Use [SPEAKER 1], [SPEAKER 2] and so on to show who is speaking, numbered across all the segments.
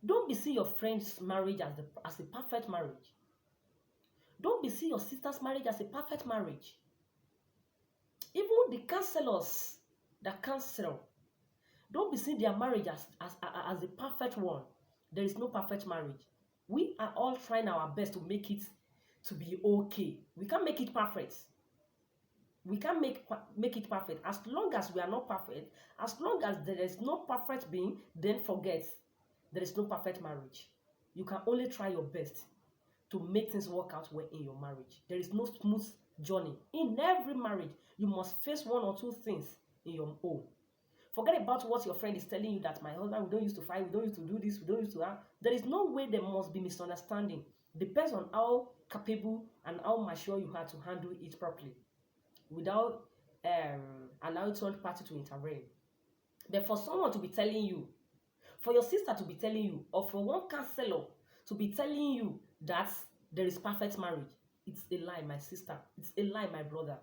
[SPEAKER 1] Don't be seeing your friend's marriage as a perfect marriage. Don't be seeing your sister's marriage as a perfect marriage. Even the counselors that counsel, don't be seeing their marriage as a perfect one. There is no perfect marriage. We are all trying our best to make it to be okay. We can't make it perfect. We can't make it perfect. As long as we are not perfect, as long as there is no perfect being, then forget. There is no perfect marriage. You can only try your best to make things work out well in your marriage. There is no smooth journey. In every marriage, you must face one or two things in your own. Forget about what your friend is telling you, that my husband, we don't used to fight, we don't used to do this, we don't used to that. There is no way there must be misunderstanding. Depends on how capable and how mature you are to handle it properly without allowing third party to intervene. But for someone to be telling you, for your sister to be telling you, or for one counselor to be telling you that there is perfect marriage, it's a lie, my sister. It's a lie, my brother.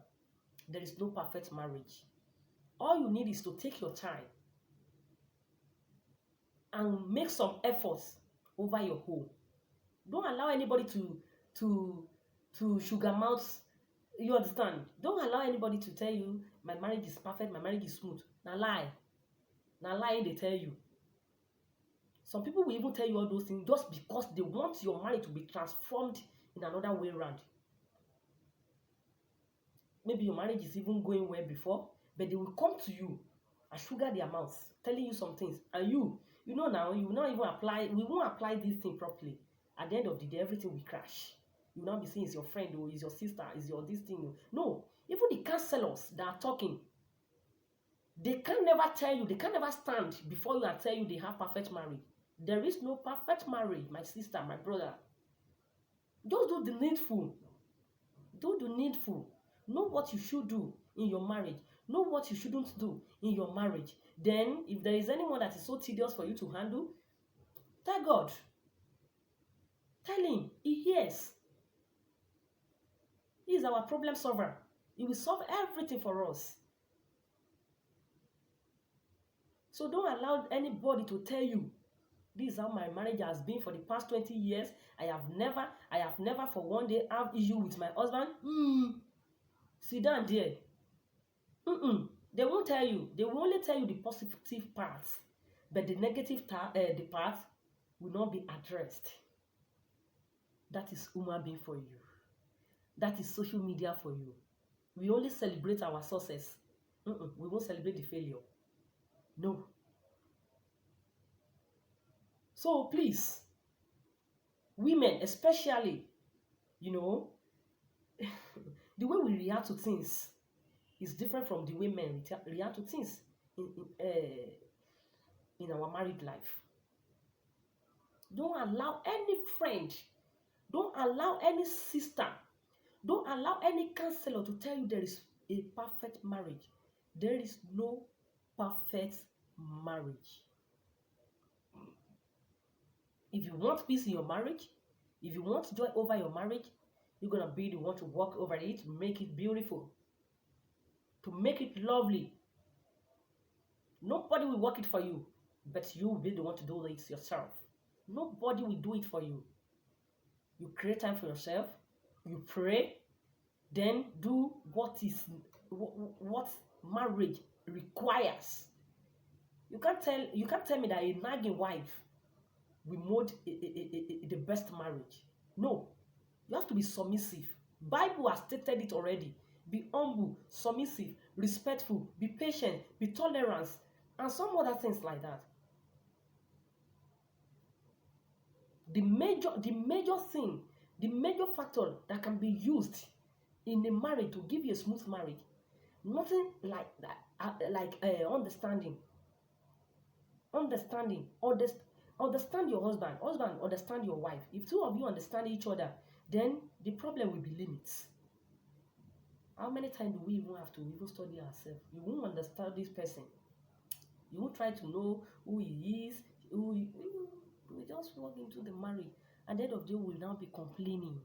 [SPEAKER 1] There is no perfect marriage. All you need is to take your time and make some efforts over your home. Don't allow anybody to sugarmouth. You understand? Don't allow anybody to tell you my marriage is perfect, my marriage is smooth. Now lie. Now lie they tell you. Some people will even tell you all those things just because they want your marriage to be transformed in another way around. Maybe your marriage is even going well before, but they will come to you and sugar their mouths, telling you some things. And you know now, you will not even apply, we won't apply this thing properly. At the end of the day, everything will crash. You will not be saying it's your friend or it's your sister, it's your this thing. No, even the counselors that are talking, they can never tell you, they can never stand before you and tell you they have perfect marriage. There is no perfect marriage, my sister, my brother. Just do the needful. Do the needful. Know what you should do in your marriage. Know what you shouldn't do in your marriage. Then, if there is anyone that is so tedious for you to handle, tell God. Tell him. He hears. He is our problem solver. He will solve everything for us. So don't allow anybody to tell you, this is how my marriage has been for the past 20 years. I have never for one day have issue with my husband. Sit down there. They won't tell you. They will only tell you the positive parts, but the negative the part will not be addressed. That is human being for you. That is social media for you. We only celebrate our success. We won't celebrate the failure. No. So please, women especially, the way we react to things is different from the way men react to things in our married life. Don't allow any friend, don't allow any sister, don't allow any counselor to tell you there is a perfect marriage. There is no perfect marriage. If you want peace in your marriage, if you want joy over your marriage, you're going to be the one to work over it, to make it beautiful, to make it lovely. Nobody will work it for you, but you will be the one to do it yourself. Nobody will do it for you. You create time for yourself, you pray, then do what marriage requires. You can't tell me that a nagging wife will mold the best marriage. No, you have to be submissive. Bible has stated it already. Be humble, submissive, respectful, be patient, be tolerant, and some other things like that. The major thing, the major factor that can be used in a marriage to give you a smooth marriage, nothing like that, understanding. Understand your husband, understand your wife. If two of you understand each other, then the problem will be limits. How many times do we even have to even study ourselves? You won't understand this person. You won't try to know who he is. We just walk into the marriage. At the end of the day, we will now be complaining.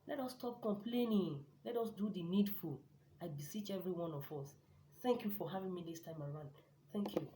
[SPEAKER 1] Let us stop complaining. Let us do the needful. I beseech every one of us. Thank you for having me this time around. Thank you.